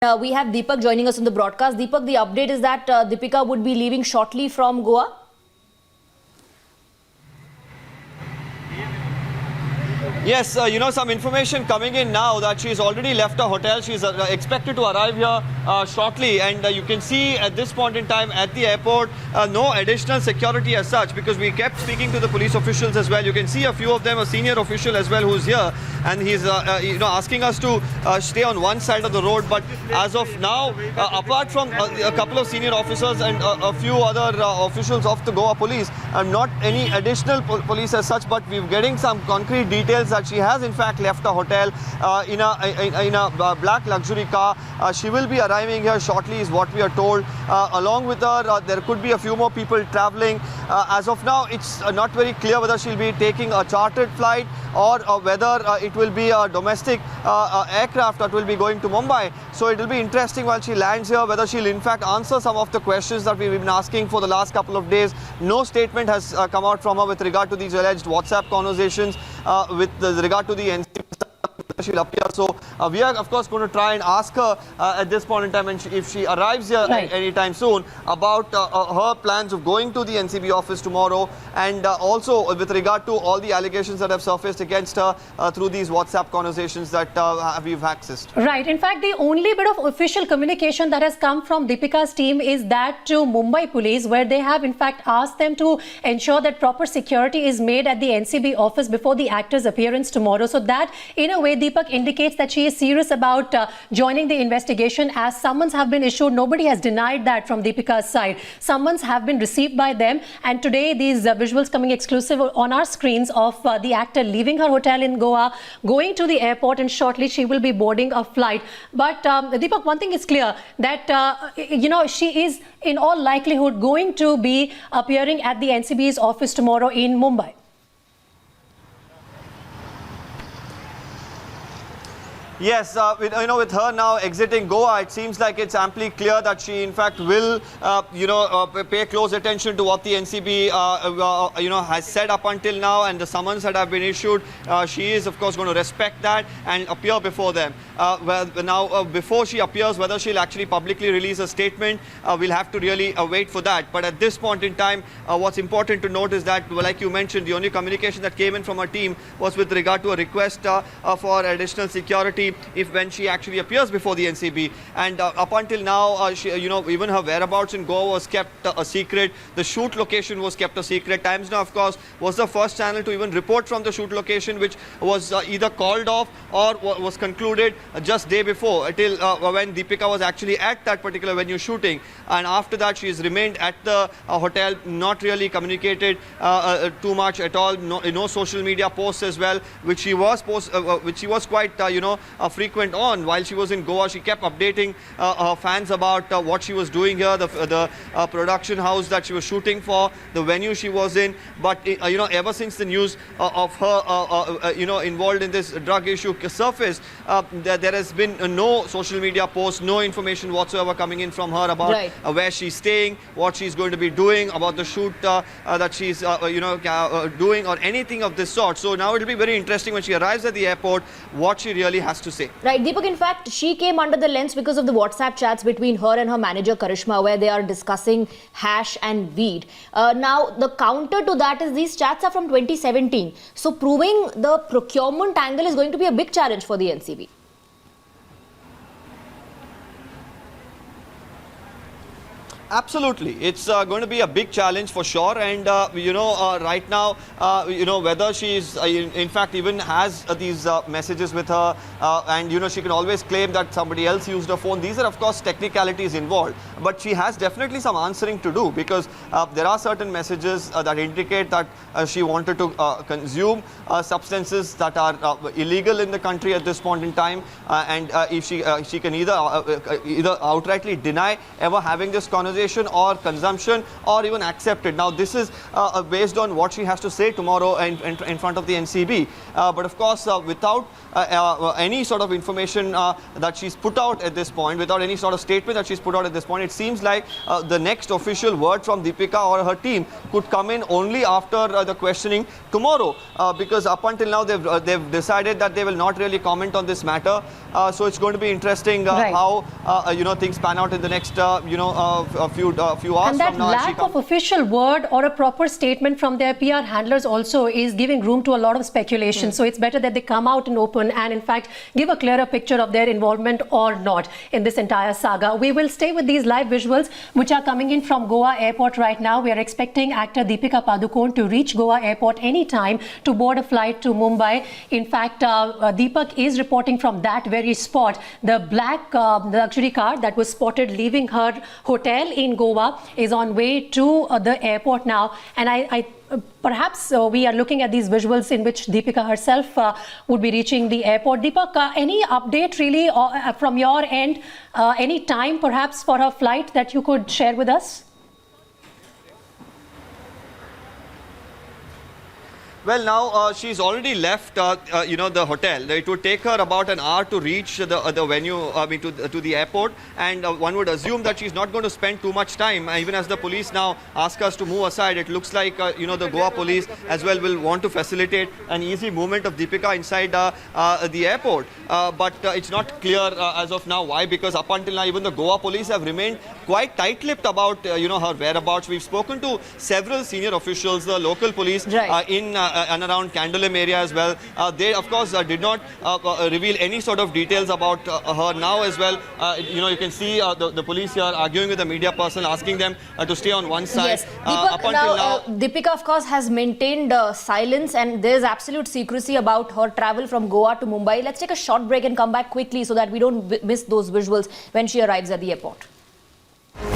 We have Deepak joining us on the broadcast. Deepak, the update is that Deepika would be leaving shortly from Goa. Yes, some information coming in now that she's already left her hotel. She's expected to arrive here shortly, and you can see at this point in time at the airport, no additional security as such, because we kept speaking to the police officials as well. You can see a few of them, a senior official as well who's here, and he's asking us to stay on one side of the road. But as of now, apart from a couple of senior officers and a few other officials of the Goa police, not any additional police as such, but we're getting some concrete details that she has in fact left the hotel in a black luxury car. She will be arriving here shortly is what we are told. Along with her, there could be a few more people traveling. As of now, it's not very clear whether she'll be taking a chartered flight or whether it will be a domestic aircraft that will be going to Mumbai. So it will be interesting while she lands here whether she'll in fact answer some of the questions that we've been asking for the last couple of days. No statement has come out from her with regard to these alleged WhatsApp conversations with regard to the NCB she'll appear. So we are of course going to try and ask her at this point in time, and if she arrives here anytime soon, about her plans of going to the NCB office tomorrow, and also with regard to all the allegations that have surfaced against her through these WhatsApp conversations that we've accessed. Right. In fact, the only bit of official communication that has come from Deepika's team is that to Mumbai police, where they have in fact asked them to ensure that proper security is made at the NCB office before the actor's appearance tomorrow. So that in a way Deepak indicates that she is serious about joining the investigation, as summons have been issued. Nobody has denied that from Deepika's side. Summons have been received by them, and today these visuals coming exclusive on our screens of the actor leaving her hotel in Goa, going to the airport, and shortly she will be boarding a flight. But Deepak, one thing is clear, that she is in all likelihood going to be appearing at the NCB's office tomorrow in Mumbai. Yes, with her now exiting Goa, it seems like it's amply clear that she in fact will, pay close attention to what the NCB, has said up until now, and the summons that have been issued. She is of course going to respect that and appear before them. Before she appears, whether she'll actually publicly release a statement, we'll have to really wait for that. But at this point in time, what's important to note is that, like you mentioned, the only communication that came in from her team was with regard to a request for additional security when she actually appears before the NCB. And up until now, even her whereabouts in Goa was kept a secret. The shoot location was kept a secret. Times Now, of course, was the first channel to even report from the shoot location, which was either called off or was concluded just day before, until when Deepika was actually at that particular venue shooting. And after that, she has remained at the hotel, not really communicated too much at all. No social media posts as well, which she was quite frequent on while she was in Goa. She kept updating her fans about what she was doing here, the production house that she was shooting for, the venue she was in. But ever since the news of her involved in this drug issue surfaced, there has been no social media posts, no information whatsoever coming in from her about where she's staying, what she's going to be doing, about the shoot that she's doing, or anything of this sort. So now it'll be very interesting when she arrives at the airport what she really has to say. Right, Deepak, in fact, she came under the lens because of the WhatsApp chats between her and her manager Karishma, where they are discussing hash and weed. Now, the counter to that is these chats are from 2017. So proving the procurement angle is going to be a big challenge for the NCB. Absolutely, it's going to be a big challenge for sure. And right now, whether she's in fact even has these messages with her, and she can always claim that somebody else used her phone. These are of course technicalities involved, but she has definitely some answering to do, because there are certain messages that indicate that she wanted to consume substances that are illegal in the country at this point in time, and if she can either outrightly deny ever having this conversation or consumption, or even accept it. Now this is based on what she has to say tomorrow in front of the NCB, but of course without any any sort of information that she's put out at this point, without any sort of statement that she's put out at this point. It seems like the next official word from Deepika or her team could come in only after the questioning tomorrow, because up until now they've decided that they will not really comment on this matter. So it's going to be interesting how things pan out in the next a few hours and that from now. lack of official word or a proper statement from their PR handlers also is giving room to a lot of speculation. So it's better that they come out in open and in fact give a clearer picture of their involvement or not in this entire saga. We will stay with these live visuals which are coming in from Goa airport right now. We are expecting actor Deepika Padukone to reach Goa airport anytime to board a flight to Mumbai. In fact, Deepak is reporting from that very spot. The black luxury car that was spotted leaving her hotel in Goa is on way to the airport now. And perhaps we are looking at these visuals in which Deepika herself would be reaching the airport. Deepak, any update really from your end, any time perhaps for her flight that you could share with us? Well, now she's already left, the hotel. It would take her about an hour to reach the venue, to the airport. And one would assume that she's not going to spend too much time. Even as the police now ask us to move aside, it looks like, the Goa police as well will want to facilitate an easy movement of Deepika inside the airport. But it's not clear as of now why, because up until now, even the Goa police have remained quite tight-lipped about, her whereabouts. We've spoken to several senior officials, the local police in and around Candolim area as well. They, of course, did not reveal any sort of details about her now as well. You can see the police here arguing with the media person, asking them to stay on one side. Yes, Deepak, now, Deepika, of course, has maintained silence, and there's absolute secrecy about her travel from Goa to Mumbai. Let's take a short break and come back quickly so that we don't miss those visuals when she arrives at the airport.